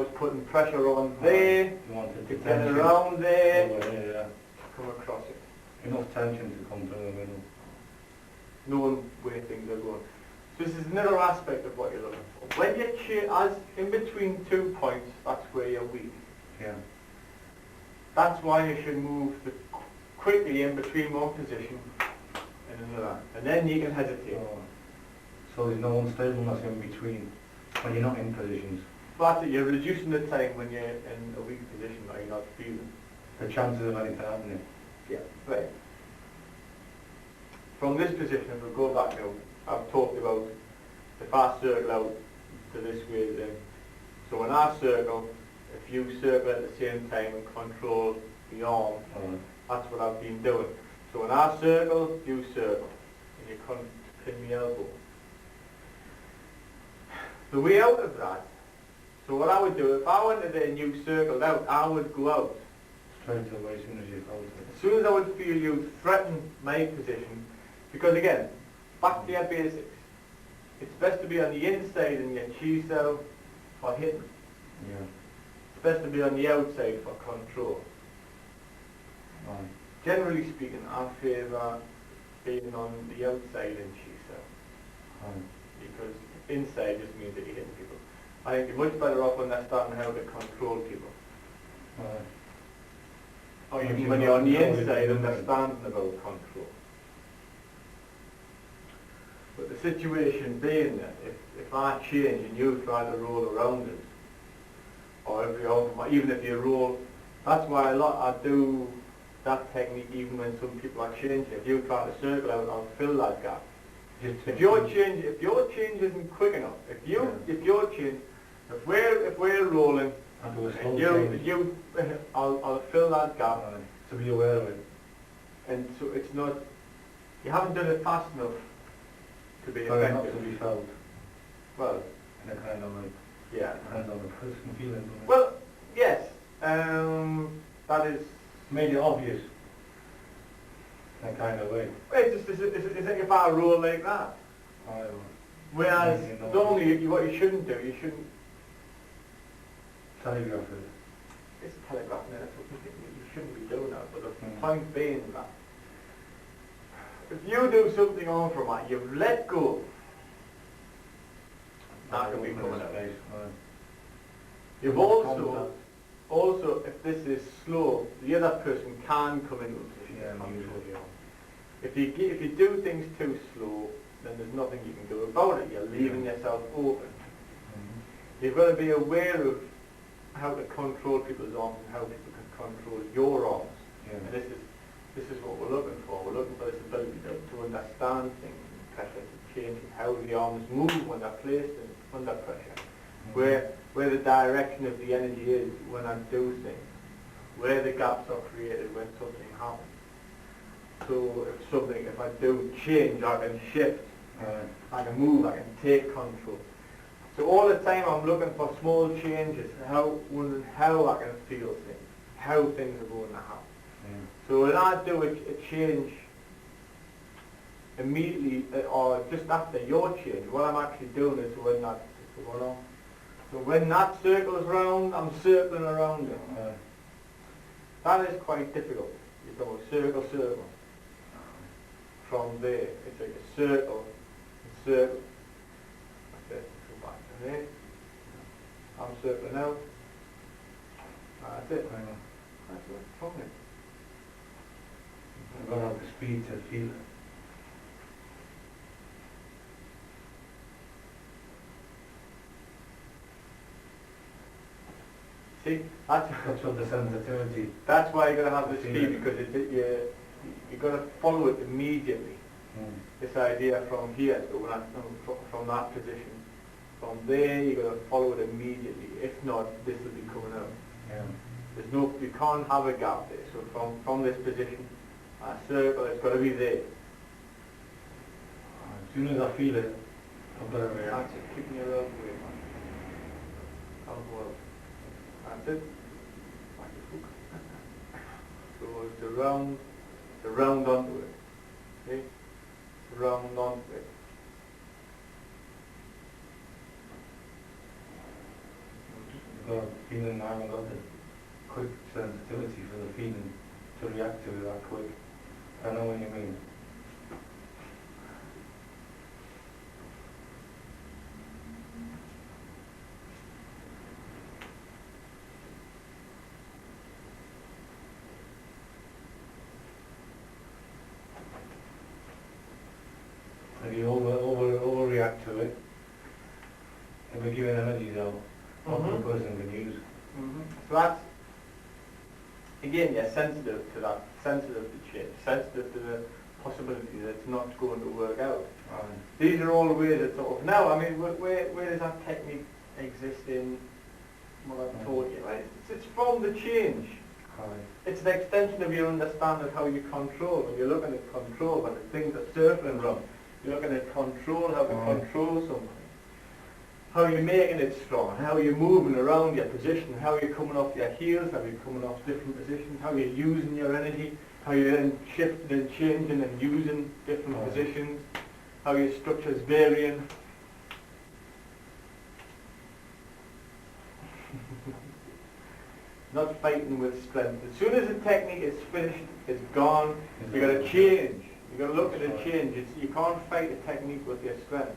was putting pressure on there, You wanted to the get tension around there, over there, yeah. come across it. Enough tension to come through the middle. Knowing where things are going. So this is another aspect of what you're looking for. When you as in between 2 points, that's where you're weak. Yeah. That's why you should move quickly in between one position and another. And then you can hesitate. So there's no unstableness in between when you're not in positions. But you're reducing the time when you're in a weak position or you're not feeling. The chances of anything happening. Yeah, right. From this position, if we go back now, I've talked about if I circle out to this way then. So when I circle, if you circle at the same time and control the arm, that's what I've been doing. So when I circle, you circle, and you pin the elbow. The way out of that, so what I would do, if I went to there and you circled out, I would go out. Straight away as soon as you felt it. As soon as I would feel you threaten my position, because again, back to your basics, it's best to be on the inside in your Tjwc for hitting. Yeah. It's best to be on the outside for control. Right. Generally speaking, I favour being on the outside in Tjwc. Right. Because inside just means that you're hitting people. I think you're much better off understanding how to control people. Right. Or even when you're on the inside, understanding about control. But the situation being that if I change and you try to roll around it, or even if you roll, that's why I do that technique even when some people are changing. If you try to circle out, I'll fill that gap. If your change isn't quick enough, if we're rolling, I'll fill that gap. To be aware of it. And so it's not, you haven't done it fast enough to be But effective. not to be felt. Well, In a kind of like, yeah. depends on the person feeling. Doesn't it? Well, yes. That is. Made it obvious. In a kind of way. It's just, is it if I roll like that? Whereas normally what you shouldn't do, you shouldn't. Telegraph it. It's telegraphing it. That's what you shouldn't be doing that. But the point being that if you do something on from that, you've let go. That can be coming out. You've also, if this is slow, the other person can come into a position to control you. If you do things too slow, then there's nothing you can do about it. You're leaving yourself open. You've got to be aware of how to control people's arms and how people can control your arms. And this is what we're looking for. We're looking for this ability to understand things, pressure to change, how the arms move when they're placed under pressure, where the direction of the energy is when I do things, where the gaps are created when something happens. So if I do change, I can shift, I can move, I can take control. So all the time I'm looking for small changes, how I can feel things, how things are going to happen. So when I do a change immediately or just after your change, what I'm actually doing is when that is going on. So when that circles round, I'm circling around it. That is quite difficult. You go circle. From there, it's like a circle, circle. That's it. Go back to there. I'm circling out. That's it. That's what it's from it. I've got to have the speed to feel it. See, that's what the sensitivity. That's why you're going to have the speed, because you're going to follow it immediately. This idea from here, so from that position, from there you're going to follow it immediately. If not, this will be coming out. You can't have a gap there. So from this position, a circle, it's got to be there. As soon as I feel it, I've got to react. That's it, keeping your elbow away, man. Elbow out. That's it. Back the hook. So it's the round onto it. See? Round onto it. I've got to feeling I haven't got the quick sensitivity for the feeling to react to it that quick. I know what you mean. If you overreact to it, if we're giving energies out, what the person can use. So that's, again, you're sensitive to that, sensitive to change, sensitive to the possibility that it's not going to work out. These are all ways that sort of, now, I mean, where does that technique exist in what I've taught you, right? It's from the change. It's an extension of your understanding of how you control. When you're looking at control, when the things are circling around, you're looking at control, how to control something. How you're making it strong, how you're moving around your position, how you're coming off your heels, how you're coming off different positions, how you're using your energy, how you're then shifting and changing and using different positions, how your structure's varying. Not fighting with strength. As soon as the technique is finished, it's gone. You've got to change. You've got to look at the change. You can't fight a technique with your strength.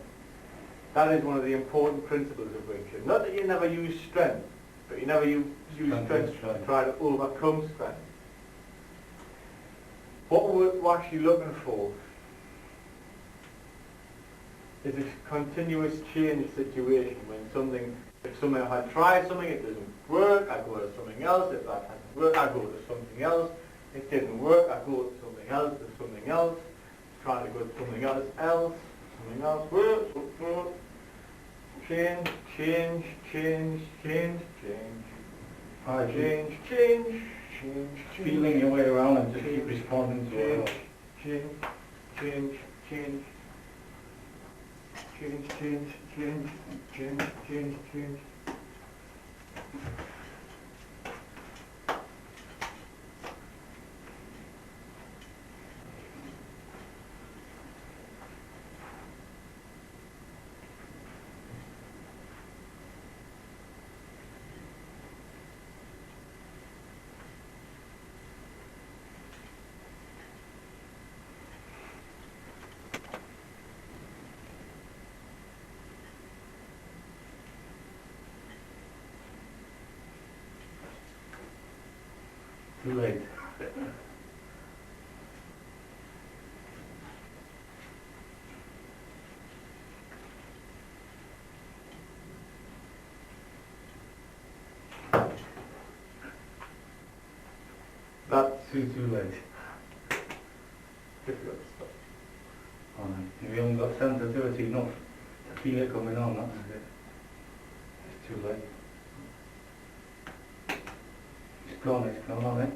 That is one of the important principles of Wing Chun. Not that you never use strength, but you never use strength to try to overcome strength. What we're actually looking for is a continuous change situation when if something I tried something, it doesn't work, I go to something else. If that hasn't worked, I go to something else. It didn't work, I go to something else, trying to go to something else, something else works, change, change, change, change, change, change, change, change, Feeling your way around and just keep responding to it. Change, change, change, change, change, change, change, change, change. Too late. That's Too late. difficult stuff. If you haven't got sensitivity enough to feel it coming on, that's it. It's too late. It's gone, on it.